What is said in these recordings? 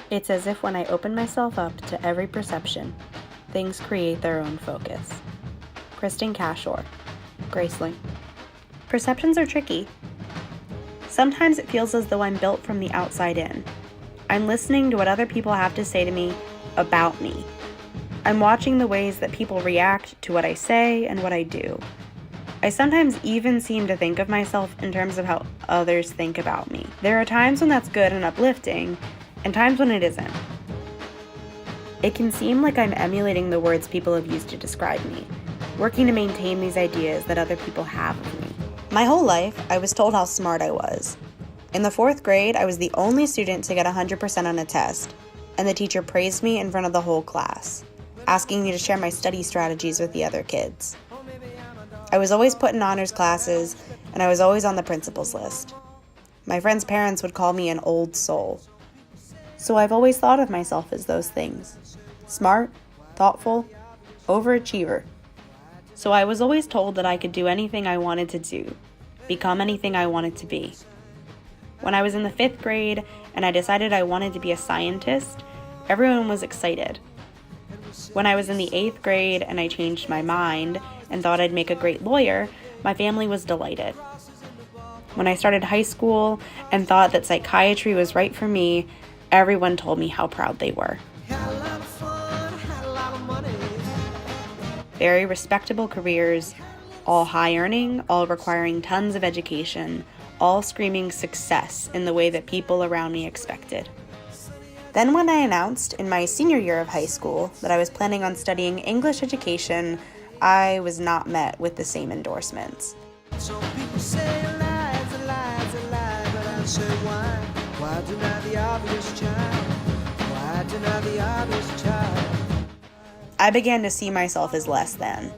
It's as if when I open myself up to every perception, things create their own focus. Kristen Cashore, Graceling. Perceptions are tricky. Sometimes it feels as though I'm built from the outside in. I'm listening to what other people have to say to me about me. I'm watching the ways that people react to what I say and what I do. I sometimes even seem to think of myself in terms of how others think about me. There are times when that's good and uplifting, and times when it isn't. It can seem like I'm emulating the words people have used to describe me, working to maintain these ideas that other people have of me. My whole life, I was told how smart I was. In the 4th grade, I was the only student to get 100% on a test, and the teacher praised me in front of the whole class, asking me to share my study strategies with the other kids. I was always put in honors classes, and I was always on the principal's list. My friends' parents would call me an old soul. So I've always thought of myself as those things. Smart, thoughtful, overachiever. So I was always told that I could do anything I wanted to do, become anything I wanted to be. When I was in the 5th grade and I decided I wanted to be a scientist, everyone was excited. When I was in the 8th grade and I changed my mind and thought I'd make a great lawyer, my family was delighted. When I started high school and thought that psychiatry was right for me, everyone told me how proud they were. Very respectable careers, all high earning, all requiring tons of education, all screaming success in the way that people around me expected. Then when I announced in my senior year of high school that I was planning on studying English education, I was not met with the same endorsements. Some people say a lie's a lie's a lie, but I say why? Why deny the obvious child? Why deny the obvious child? I began to see myself as less than,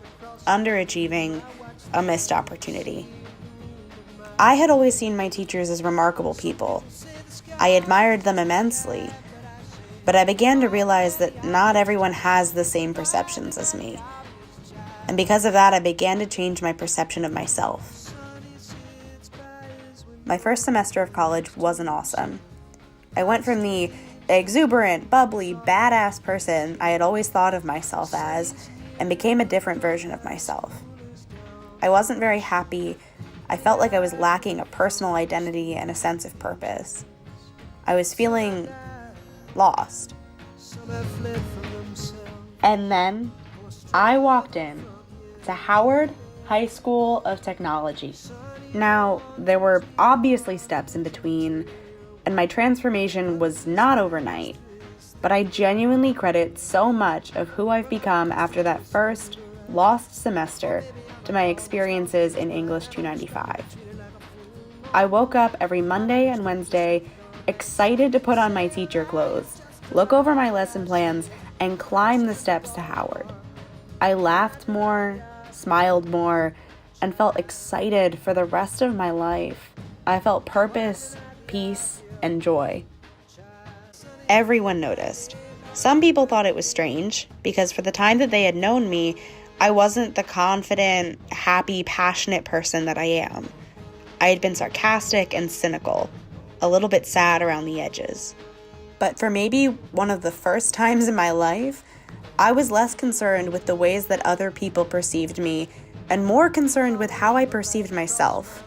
underachieving, a missed opportunity. I had always seen my teachers as remarkable people. I admired them immensely, but I began to realize that not everyone has the same perceptions as me. And because of that, I began to change my perception of myself. My first semester of college wasn't awesome. I went from the exuberant, bubbly, badass person I had always thought of myself as and became a different version of myself. I wasn't very happy. I felt like I was lacking a personal identity and a sense of purpose. I was feeling lost. And then I walked in to Howard High School of Technology. Now, there were obviously steps in between, and my transformation was not overnight, but I genuinely credit so much of who I've become after that first lost semester to my experiences in English 295. I woke up every Monday and Wednesday excited to put on my teacher clothes, look over my lesson plans, and climb the steps to Howard. I laughed more, smiled more, and felt excited for the rest of my life. I felt purpose, peace, and joy. Everyone noticed. Some people thought it was strange, because for the time that they had known me, I wasn't the confident, happy, passionate person that I am. I had been sarcastic and cynical, a little bit sad around the edges. But for maybe one of the first times in my life, I was less concerned with the ways that other people perceived me and more concerned with how I perceived myself.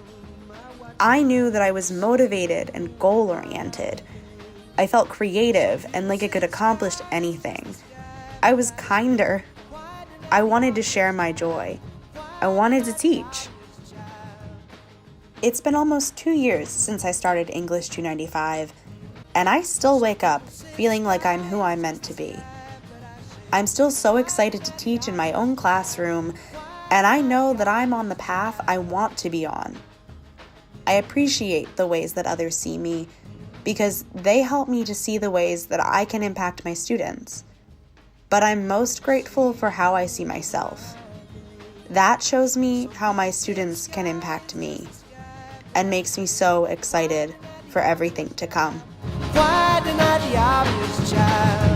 I knew that I was motivated and goal-oriented. I felt creative and like I could accomplish anything. I was kinder. I wanted to share my joy. I wanted to teach. It's been almost 2 years since I started English 295, and I still wake up feeling like I'm who I'm meant to be. I'm still so excited to teach in my own classroom, and I know that I'm on the path I want to be on. I appreciate the ways that others see me because they help me to see the ways that I can impact my students. But I'm most grateful for how I see myself. That shows me how my students can impact me and makes me so excited for everything to come. Why deny the obvious child?